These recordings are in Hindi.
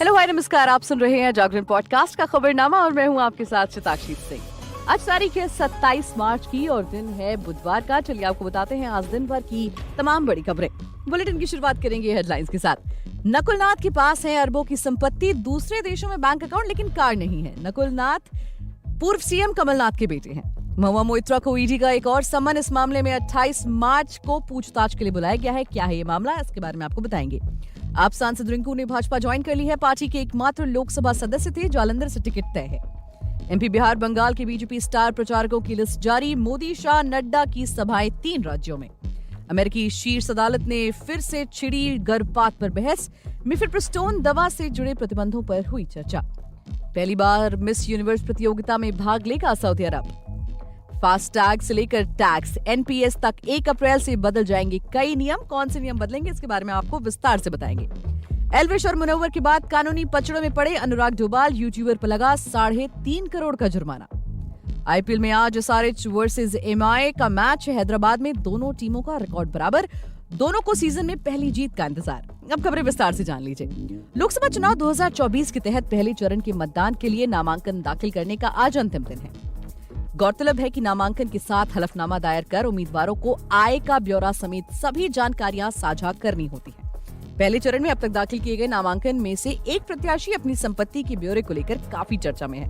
हेलो हाय नमस्कार, आप सुन रहे हैं जागरण पॉडकास्ट का खबरनामा और मैं हूं आपके साथ शताक्षी सिंह। आज तारीख है 27 मार्च की और दिन है बुधवार का। चलिए आपको बताते हैं आज दिन भर की तमाम बड़ी खबरें। बुलेटिन की शुरुआत करेंगे हेडलाइंस के साथ। नकुलनाथ के पास है अरबों की संपत्ति, दूसरे देशों में बैंक अकाउंट लेकिन कार नहीं है। नकुलनाथ पूर्व सीएम कमलनाथ के बेटे हैं। महुआ मोइत्रा को ईडी का एक और सम्मन। इस मामले में 28 मार्च को पूछताछ के लिए बुलाया गया है। क्या है ये मामला, इसके बारे में आपको बताएंगे। आप सांसद रिंकू ने भाजपा ज्वाइन कर ली है। पार्टी के एकमात्र लोकसभा सदस्य थे। जालंधर से टिकट तय है। एमपी, बिहार, बंगाल के बीजेपी स्टार प्रचारकों की लिस्ट जारी। मोदी, शाह, नड्डा की सभाएं 3 राज्यों में। अमेरिकी शीर्ष अदालत ने फिर से छिड़ी गर्भपात पर बहस। मिफेप्रिस्टोन दवा से जुड़े प्रतिबंधों पर हुई चर्चा। पहली बार मिस यूनिवर्स प्रतियोगिता में भाग लेगा सऊदी अरब। फास्टैग से लेकर टैक्स, एनपीएस तक 1 अप्रैल से बदल जाएंगे कई नियम। कौन से नियम बदलेंगे, इसके बारे में आपको विस्तार से बताएंगे। एल्विश और मुनव्वर के बाद कानूनी पचड़ों में पड़े अनुराग डोभाल, यूट्यूबर पर लगा 3.5 करोड़ का जुर्माना। आईपीएल में आज एसआरएच वर्सेस एमआई का मैच। हैदराबाद में दोनों टीमों का रिकॉर्ड बराबर। दोनों को सीजन में पहली जीत का इंतजार। अब खबरें विस्तार से जान लीजिए। लोकसभा चुनाव 2024 के तहत पहले चरण के मतदान के लिए नामांकन दाखिल करने का आज अंतिम दिन है। गौरतलब है कि नामांकन के साथ हलफनामा दायर कर उम्मीदवारों को आय का ब्यौरा समेत सभी जानकारियां साझा करनी होती है। पहले चरण में अब तक दाखिल किए गए नामांकन में से एक प्रत्याशी अपनी संपत्ति के ब्यौरे को लेकर काफी चर्चा में है,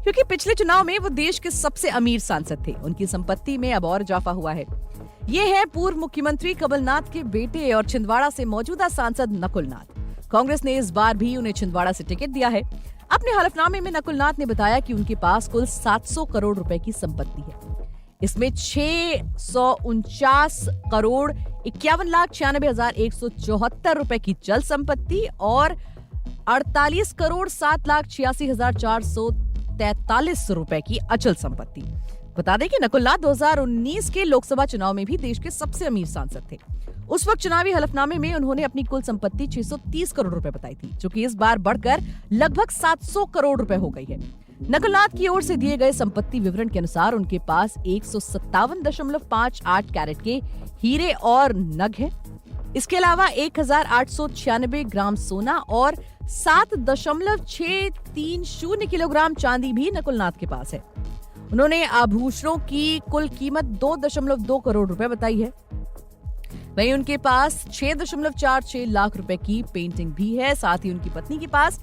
क्योंकि पिछले चुनाव में वो देश के सबसे अमीर सांसद थे। उनकी संपत्ति में अब और इजाफा हुआ है। ये है पूर्व मुख्यमंत्री कमलनाथ के बेटे और छिंदवाड़ा से मौजूदा सांसद नकुलनाथ। कांग्रेस ने इस बार भी उन्हें छिंदवाड़ा से टिकट दिया है। अपने हलफनामे में नकुलनाथ ने बताया कि उनके पास कुल 700 करोड़ रुपए की संपत्ति है। इसमें 649 करोड़ 51,96,174 रुपए की चल संपत्ति और 48 करोड़ 7,86,443 रुपए की अचल संपत्ति। बता दें कि नकुलनाथ 2019 के लोकसभा चुनाव में भी देश के सबसे अमीर सांसद थे। उस वक्त चुनावी हलफनामे में उन्होंने अपनी कुल संपत्ति 630 करोड़ रुपए बताई थी, जो कि इस बार बढ़कर लगभग 700 करोड़ रुपए हो गई है। नकुलनाथ की ओर से दिए गए संपत्ति विवरण के अनुसार उनके पास 157.58 कैरेट के हीरे और नग है। इसके अलावा 1896 ग्राम सोना और 7.630 किलोग्राम चांदी भी नकुलनाथ के पास है। उन्होंने आभूषणों की कुल कीमत 2.2 करोड़ रुपए बताई है। वहीं उनके पास 6.46 लाख रुपए की पेंटिंग भी है। साथ ही उनकी पत्नी के पास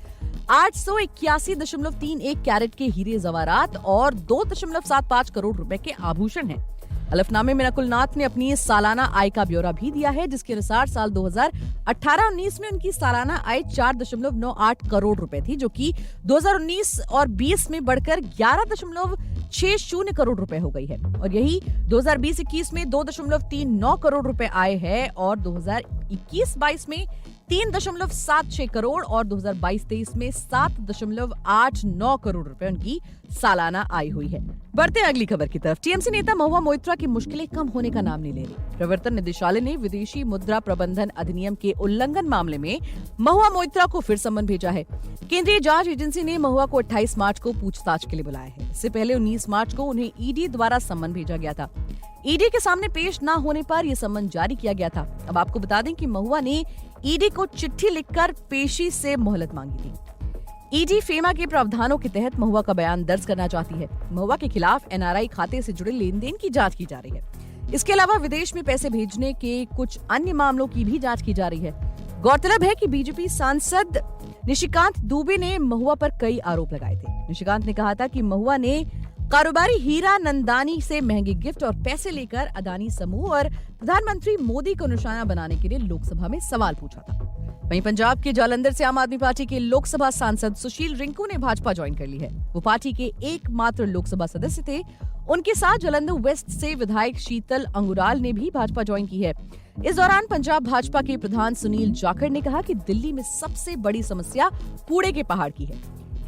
881.31 कैरेट के हीरे जवाहरात और 2.75 करोड़ रुपए के आभूषण हैं। हलफनामे में नकुलनाथ ने अपनी सालाना आय का ब्यौरा भी दिया है, जिसके अनुसार साल 2018-19 में उनकी सालाना आय 4.98 करोड़ रुपए थी, जो कि 2019 और 20 में बढ़कर 11.60 करोड़ रुपए हो गई है। और यही 2020-21 में 2.39 करोड़ रुपए आय है और 2021-22 में 3.76 करोड़ और 2022-23 में 7.89 करोड़ रुपए उनकी सालाना आय हुई है। बढ़ते हैं अगली खबर की तरफ। टीएमसी नेता महुआ मोइत्रा की मुश्किलें कम होने का नाम नहीं ले रही। प्रवर्तन निदेशालय ने विदेशी मुद्रा प्रबंधन अधिनियम के उल्लंघन मामले में महुआ मोइत्रा को फिर सम्मन भेजा है। केंद्रीय जांच एजेंसी ने महुआ को 28 मार्च को पूछताछ के लिए बुलाया है। इससे पहले 19 मार्च को उन्हें ईडी द्वारा सम्मन भेजा गया था। ईडी के सामने पेश न होने पर यह सम्मन जारी किया गया था। अब आपको बता दें कि महुआ ने ईडी को चिट्ठी लिखकर पेशी से मोहलत मांगी थी। ईडी फेमा के प्रावधानों के तहत महुआ का बयान दर्ज करना चाहती है। महुआ के खिलाफ एनआरआई खाते से जुड़े लेन देन की जांच की जा रही है। इसके अलावा विदेश में पैसे भेजने के कुछ अन्य मामलों की भी जांच की जा रही है। गौरतलब है कि बीजेपी सांसद निशिकांत दुबे ने महुआ पर कई आरोप लगाए थे। निशिकांत ने कहा था कि महुआ ने कारोबारी हीरा नंदानी से महंगे गिफ्ट और पैसे लेकर अदानी समूह और प्रधानमंत्री मोदी को निशाना बनाने के लिए लोकसभा में सवाल पूछा था। वहीं पंजाब के जालंधर से आम आदमी पार्टी के लोकसभा सांसद सुशील रिंकू ने भाजपा ज्वाइन कर ली है। वो पार्टी के एकमात्र लोकसभा सदस्य थे। उनके साथ जालंधर वेस्ट से विधायक शीतल अंगुराल ने भी भाजपा ज्वाइन की है। इस दौरान पंजाब भाजपा के प्रधान सुनील जाखड़ ने कहा कि दिल्ली में सबसे बड़ी समस्या कूड़े के पहाड़ की है।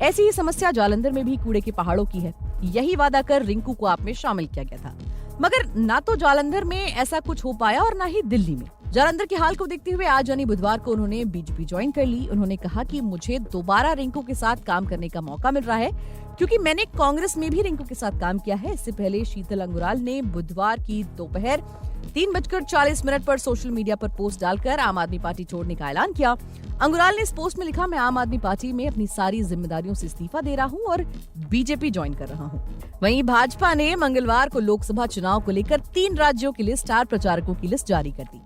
ऐसी ही समस्या जालंधर में भी कूड़े के पहाड़ों की है। यही वादा कर रिंकू को आप में शामिल किया गया था, मगर ना तो जालंधर में ऐसा कुछ हो पाया और ना ही दिल्ली में। जालंधर के हाल को देखते हुए आज यानी बुधवार को उन्होंने बीजेपी ज्वाइन कर ली। उन्होंने कहा कि मुझे दोबारा रिंकू के साथ काम करने का मौका मिल रहा है। क्योंकि मैंने कांग्रेस में भी रिंकू के साथ काम किया है। इससे पहले शीतल अंगुराल ने बुधवार की दोपहर 3:40 पर सोशल मीडिया पर पोस्ट डालकर आम आदमी पार्टी छोड़ने का ऐलान किया। अंगुराल ने इस पोस्ट में लिखा, मैं आम आदमी पार्टी में अपनी सारी जिम्मेदारियों से इस्तीफा दे रहा हूं और बीजेपी ज्वाइन कर रहा हूं। वहीं भाजपा ने मंगलवार को लोकसभा चुनाव को लेकर 3 राज्यों के लिए स्टार प्रचारकों की लिस्ट जारी कर दी।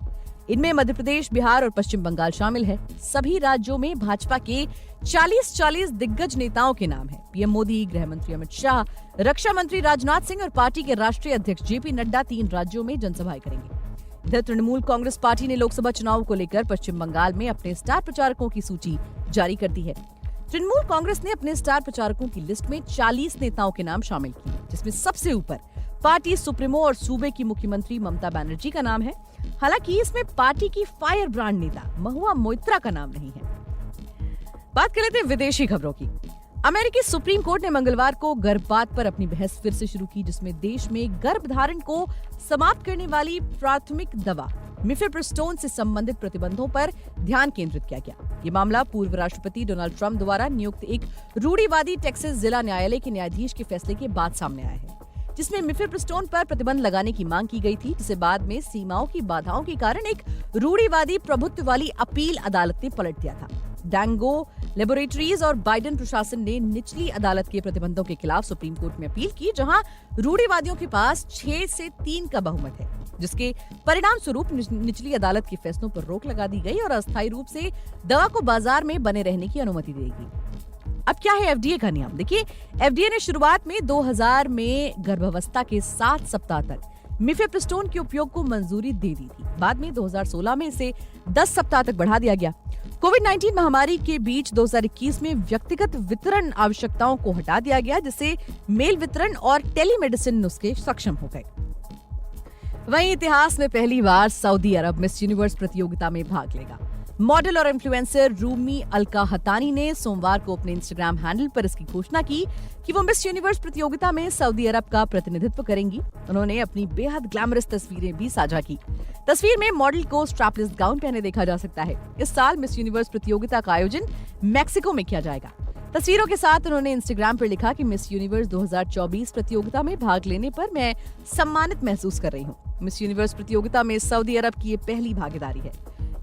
इनमें मध्य प्रदेश, बिहार और पश्चिम बंगाल शामिल है। सभी राज्यों में भाजपा के 40 दिग्गज नेताओं के नाम हैं। पीएम मोदी, गृह मंत्री अमित शाह, रक्षा मंत्री राजनाथ सिंह और पार्टी के राष्ट्रीय अध्यक्ष जेपी नड्डा 3 राज्यों में जनसभाएं करेंगे। इधर तृणमूल कांग्रेस पार्टी ने लोकसभा चुनाव को लेकर पश्चिम बंगाल में अपने स्टार प्रचारकों की सूची जारी कर दी है। तृणमूल कांग्रेस ने अपने स्टार प्रचारकों की लिस्ट में 40 नेताओं के नाम शामिल किए, जिसमें सबसे ऊपर पार्टी सुप्रीमो और सूबे की मुख्यमंत्री ममता बनर्जी का नाम है। हालांकि इसमें पार्टी की फायर ब्रांड नेता महुआ मोइत्रा का नाम नहीं है। बात कर लेते हैं विदेशी खबरों की। अमेरिकी सुप्रीम कोर्ट ने मंगलवार को गर्भपात पर अपनी बहस फिर से शुरू की, जिसमें देश में गर्भधारण को समाप्त करने वाली प्राथमिक दवा मिफेप्रिस्टोन से संबंधित प्रतिबंधों पर ध्यान केंद्रित किया गया। ये मामला पूर्व राष्ट्रपति डोनाल्ड ट्रंप द्वारा नियुक्त एक रूढ़िवादी टेक्सास जिला न्यायालय के न्यायाधीश के फैसले के बाद सामने आया है, जिसमें मिफेप्रिस्टोन पर प्रतिबंध लगाने की मांग की गई थी, जिसे बाद में सीमाओं की बाधाओं के कारण एक रूढ़िवादी प्रभुत्व वाली अपील अदालत ने पलट दिया था। डैंगो लेबोरेटरीज और बाइडेन प्रशासन ने निचली अदालत के प्रतिबंधों के खिलाफ सुप्रीम कोर्ट में अपील की, जहां रूढ़िवादियों के पास 6 से 3 का बहुमत है, जिसके परिणाम स्वरूप निचली अदालत के फैसलों पर रोक लगा दी गई और अस्थायी रूप से दवा को बाजार में बने रहने की अनुमति देगी। अब क्या है एफडीए का नियम? देखिए, एफडीए ने शुरुआत में 2000 में गर्भावस्था के 7 सप्ताह तक मिफेप्रिस्टोन के उपयोग को मंजूरी दे दी थी। बाद में 2016 में इसे 10 सप्ताह तक बढ़ा दिया गया। कोविड-19 महामारी के बीच 2021 में व्यक्तिगत वितरण आवश्यकताओं को हटा दिया गया, जिससे मेल वितरण और टेलीमेडिसिन नुस्खे सक्षम हो गए। वहीं इतिहास में पहली बार सऊदी अरब मिस यूनिवर्स प्रतियोगिता में भाग लेगा। मॉडल और इन्फ्लुएंसर रूमी अलका हतानी ने सोमवार को अपने इंस्टाग्राम हैंडल पर इसकी घोषणा की कि वो मिस यूनिवर्स प्रतियोगिता में सऊदी अरब का प्रतिनिधित्व करेंगी। उन्होंने अपनी बेहद ग्लैमरस तस्वीरें भी साझा की। तस्वीर में मॉडल को स्ट्रैपलेस गाउन पहने देखा जा सकता है। इस साल मिस यूनिवर्स प्रतियोगिता का आयोजन मैक्सिको में किया जाएगा। तस्वीरों के साथ उन्होंने इंस्टाग्राम पर लिखा कि मिस यूनिवर्स 2024 प्रतियोगिता में भाग लेने पर मैं सम्मानित महसूस कर रही हूँ। मिस यूनिवर्स प्रतियोगिता में सऊदी अरब की ये पहली भागीदारी है।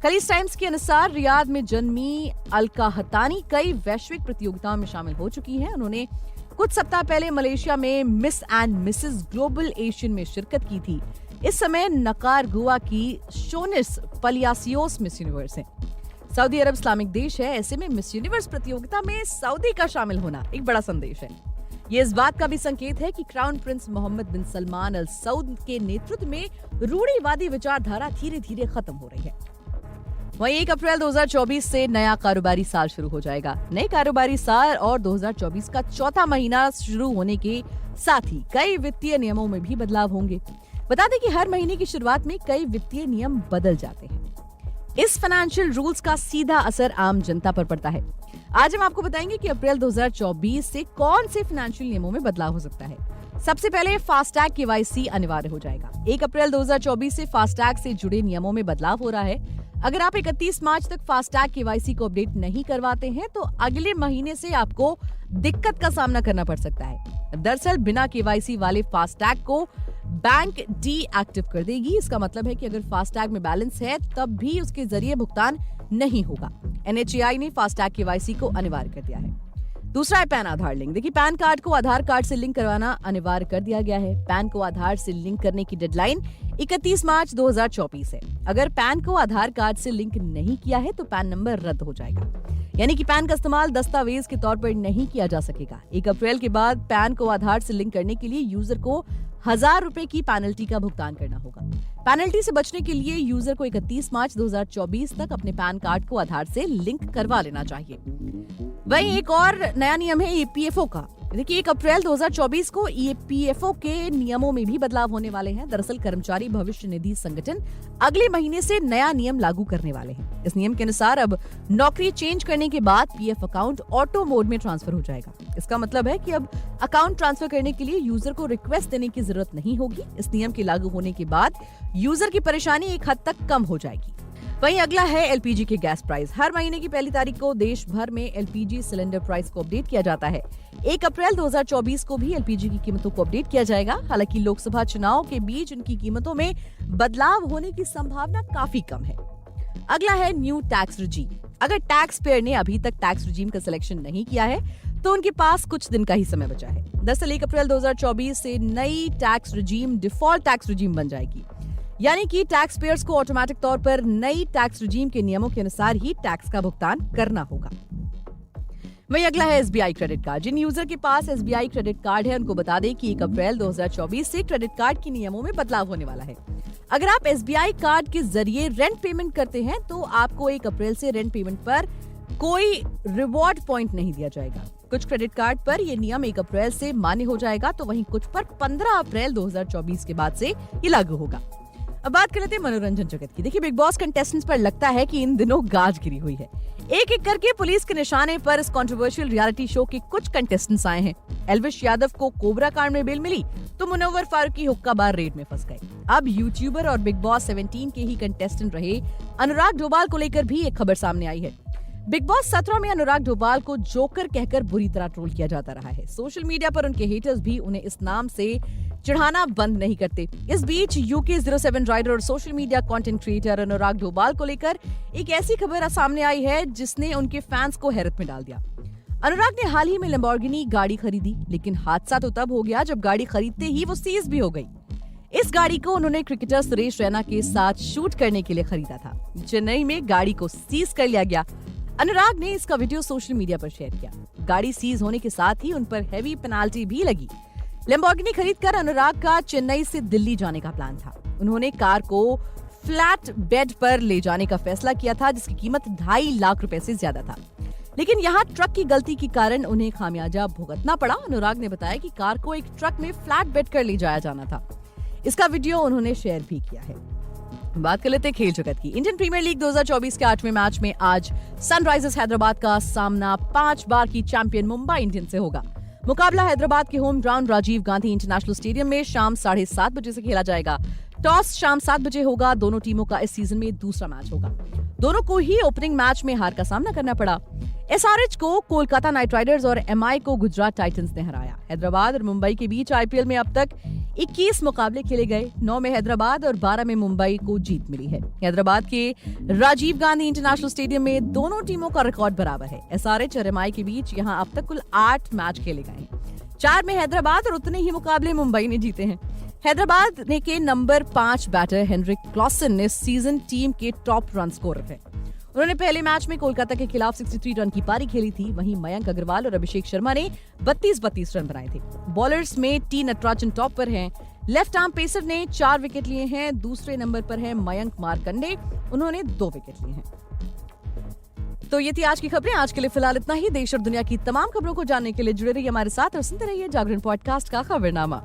खलीज टाइम्स के अनुसार रियाद में जन्मी अलका हतानी कई वैश्विक प्रतियोगिताओं में शामिल हो चुकी हैं। उन्होंने कुछ सप्ताह पहले मलेशिया में miss and Mrs global Asian में शिरकत की थी। इस समय नकारागुआ की शोनिस पलियासियोस मिस यूनिवर्स है। सऊदी अरब इस्लामिक देश है, ऐसे में मिस यूनिवर्स प्रतियोगिता में सऊदी का शामिल होना एक बड़ा संदेश है। ये इस बात का भी संकेत है कि क्राउन प्रिंस मोहम्मद बिन सलमान अल सऊद के नेतृत्व में रूढ़िवादी विचारधारा धीरे धीरे खत्म हो रही है। वहीं 1 अप्रैल 2024 से नया कारोबारी साल शुरू हो जाएगा। नए कारोबारी साल और 2024 का चौथा महीना शुरू होने के साथ ही कई वित्तीय नियमों में भी बदलाव होंगे। बता दें कि हर महीने की शुरुआत में कई वित्तीय नियम बदल जाते हैं। इस फाइनेंशियल रूल्स का सीधा असर आम जनता पर पड़ता है। आज हम आपको बताएंगे कि अप्रैल 2024 से कौन से फाइनेंशियल नियमों में बदलाव हो सकता है। सबसे पहले फास्टैग केवाईसी अनिवार्य हो जाएगा। 1 अप्रैल 2024 से फास्टैग से जुड़े नियमों में बदलाव हो रहा है। अगर आप 31 मार्च तक फास्टैग केवाईसी को अपडेट नहीं करवाते हैं तो अगले महीने से आपको दिक्कत का सामना करना पड़ सकता है। दरअसल बिना केवाईसी वाले फास्टैग को बैंक डीएक्टिव कर देगी। इसका मतलब है कि अगर फास्टैग में बैलेंस है तब भी उसके जरिए भुगतान नहीं होगा। एनएचएआई ने फास्टैग केवाईसी को अनिवार्य कर दिया है। दूसरा है पैन आधार लिंक। देखिए, पैन कार्ड को आधार कार्ड से लिंक करवाना अनिवार्य कर दिया गया है। पैन को आधार से लिंक करने की डेडलाइन 31 मार्च 2024 है। अगर पैन को आधार कार्ड से लिंक नहीं किया है तो पैन नंबर रद्द हो जाएगा, यानी कि पैन का इस्तेमाल दस्तावेज के तौर पर नहीं किया जा सकेगा। 1 अप्रैल के बाद पैन को आधार से लिंक करने के लिए यूजर को 1000 रुपए की पेनल्टी का भुगतान करना होगा। पेनल्टी से बचने के लिए यूजर को 31 मार्च 2024 तक अपने पैन कार्ड को आधार से लिंक करवा लेना चाहिए। वहीं एक और नया नियम है ईपीएफओ का। देखिए, 1 अप्रैल 2024 को ईपीएफओ के नियमों में भी बदलाव होने वाले हैं। दरअसल कर्मचारी भविष्य निधि संगठन अगले महीने से नया नियम लागू करने वाले हैं। इस नियम के अनुसार अब नौकरी चेंज करने के बाद पीएफ अकाउंट ऑटो मोड में ट्रांसफर हो जाएगा। इसका मतलब है कि अब अकाउंट ट्रांसफर करने के लिए यूजर को रिक्वेस्ट देने की जरूरत नहीं होगी। इस नियम के लागू होने के बाद यूजर की परेशानी एक हद तक कम हो जाएगी। वहीं अगला है एलपीजी के गैस प्राइस। हर महीने की पहली तारीख को देश भर में एलपीजी सिलेंडर प्राइस को अपडेट किया जाता है। 1 अप्रैल 2024 को भी एलपीजी की कीमतों को अपडेट किया जाएगा। हालांकि लोकसभा चुनाव के बीच उनकी कीमतों में बदलाव होने की संभावना काफी कम है। अगला है न्यू टैक्स रिजीम। अगर टैक्स पेयर ने अभी तक टैक्स रिजीम का सिलेक्शन नहीं किया है तो उनके पास कुछ दिन का ही समय बचा है। दरअसल 1 अप्रैल 2024 से नई tax regime default tax regime बन जाएगी, यानी कि टैक्स पेयर्स को ऑटोमेटिक तौर पर नई टैक्स रिजीम के नियमों के अनुसार ही टैक्स का भुगतान करना होगा। वहीं अगला है एसबीआई क्रेडिट कार्ड। जिन यूजर के पास एसबीआई क्रेडिट कार्ड है उनको बता दें कि 1 अप्रैल 2024 से क्रेडिट कार्ड के नियमों में बदलाव होने वाला है। अगर आप एसबीआई कार्ड के जरिए रेंट पेमेंट करते हैं तो आपको 1 अप्रैल से रेंट पेमेंट पर कोई रिवॉर्ड पॉइंट नहीं दिया जाएगा। कुछ क्रेडिट कार्ड पर यह नियम 1 अप्रैल से मान्य हो जाएगा, तो वहीं कुछ पर 15 अप्रैल 2024 के बाद से ये लागू होगा। अब बात कर लेते हैं मनोरंजन जगत की। देखिए, बिग बॉस कंटेस्टेंट्स पर लगता है कि इन दिनों गाज गिरी हुई है। एक एक करके पुलिस के निशाने पर इस कंट्रोवर्शियल रियलिटी शो के कुछ कंटेस्टेंट्स आए हैं। एल्विश यादव को कोबरा कांड में बेल मिली तो मुनव्वर फारूकी हुक्का बार रेड में फंस गए। अब यूट्यूबर और बिग बॉस 17 के ही कंटेस्टेंट रहे अनुराग डोभाल को लेकर भी एक खबर सामने आई है। बिग बॉस 17 में अनुराग डोभाल को जोकर कहकर बुरी तरह ट्रोल किया जाता रहा है। सोशल मीडिया पर उनके हेटर्स भी उन्हें इस नाम से चिढ़ाना बंद नहीं करते। इस बीच यूके 07 राइडर और सोशल मीडिया कंटेंट क्रिएटर अनुराग डोभाल को लेकर एक ऐसी खबर सामने आई है जिसने उनके फैंस को हैरत में डाल दिया। अनुराग ने हाल ही में लैम्बोर्गिनी गाड़ी खरीदी, लेकिन हादसा तो तब हो गया जब गाड़ी खरीदते ही वो सीज भी हो गई। इस गाड़ी को उन्होंने क्रिकेटर सुरेश रैना के साथ शूट करने के लिए खरीदा था। चेन्नई में गाड़ी को सीज कर लिया गया। अनुराग ने इसका वीडियो सोशल मीडिया पर शेयर किया। गाड़ी सीज होने के साथ ही उन पर हैवी पेनाल्टी भी लगी। लैम्बोर्गिनी खरीदकर अनुराग का चेन्नई से दिल्ली जाने का प्लान था। उन्होंने कार को फ्लैट बेड पर ले जाने का फैसला किया था, जिसकी कीमत 2.5 लाख रुपए से ज्यादा था। लेकिन यहाँ ट्रक की गलती के कारण उन्हें खामियाजा भुगतना पड़ा। अनुराग ने बताया कि कार को एक ट्रक में फ्लैट बेड कर ले जाया जाना था। इसका वीडियो उन्होंने शेयर भी किया है। बात कर लेते हैं खेल जगत की। इंडियन प्रीमियर लीग 2024 के 8वें मैच में आज सनराइजर्स हैदराबाद का सामना 5 बार की चैंपियन मुंबई इंडियंस से होगा। मुकाबला हैदराबाद के home ground Rajiv Gandhi international stadium में शाम 7:30 बजे से खेला जाएगा। टॉस शाम 7 बजे होगा। दोनों टीमों का इस सीजन में दूसरा मैच होगा। दोनों को ही ओपनिंग मैच में हार का सामना करना पड़ा। एसआरएच को कोलकाता नाइट राइडर्स और एमआई को गुजरात टाइटंस ने हराया। हैदराबाद और मुंबई के बीच आईपीएल में अब तक 21 मुकाबले खेले गए। 9 में हैदराबाद और 12 में मुंबई को जीत मिली है। हैदराबाद के राजीव गांधी इंटरनेशनल स्टेडियम में दोनों टीमों का रिकॉर्ड बराबर है। एसआरएच और एमआई के बीच यहां अब तक कुल 8 मैच खेले गए हैं। 4 में हैदराबाद और उतने ही मुकाबले मुंबई ने जीते हैं। हैदराबाद ने के नंबर 5 बैटर हेनरिक क्लॉसन इस सीजन टीम के टॉप रन स्कोरर है। उन्होंने पहले मैच में कोलकाता के खिलाफ 63 रन की पारी खेली थी। वहीं मयंक अग्रवाल और अभिषेक शर्मा ने 32 रन बनाए थे। बॉलर्स में टी नटराजन टॉप पर हैं। लेफ्ट आर्म पेसर ने 4 विकेट लिए हैं। दूसरे नंबर पर है मयंक मारकंडे, उन्होंने 2 विकेट लिए हैं। तो ये थी आज की खबरें। आज के लिए फिलहाल इतना ही। देश और दुनिया की तमाम खबरों को जानने के लिए जुड़े रहिए हमारे साथ और सुनते रहिए जागरण पॉडकास्ट का खबरनामा।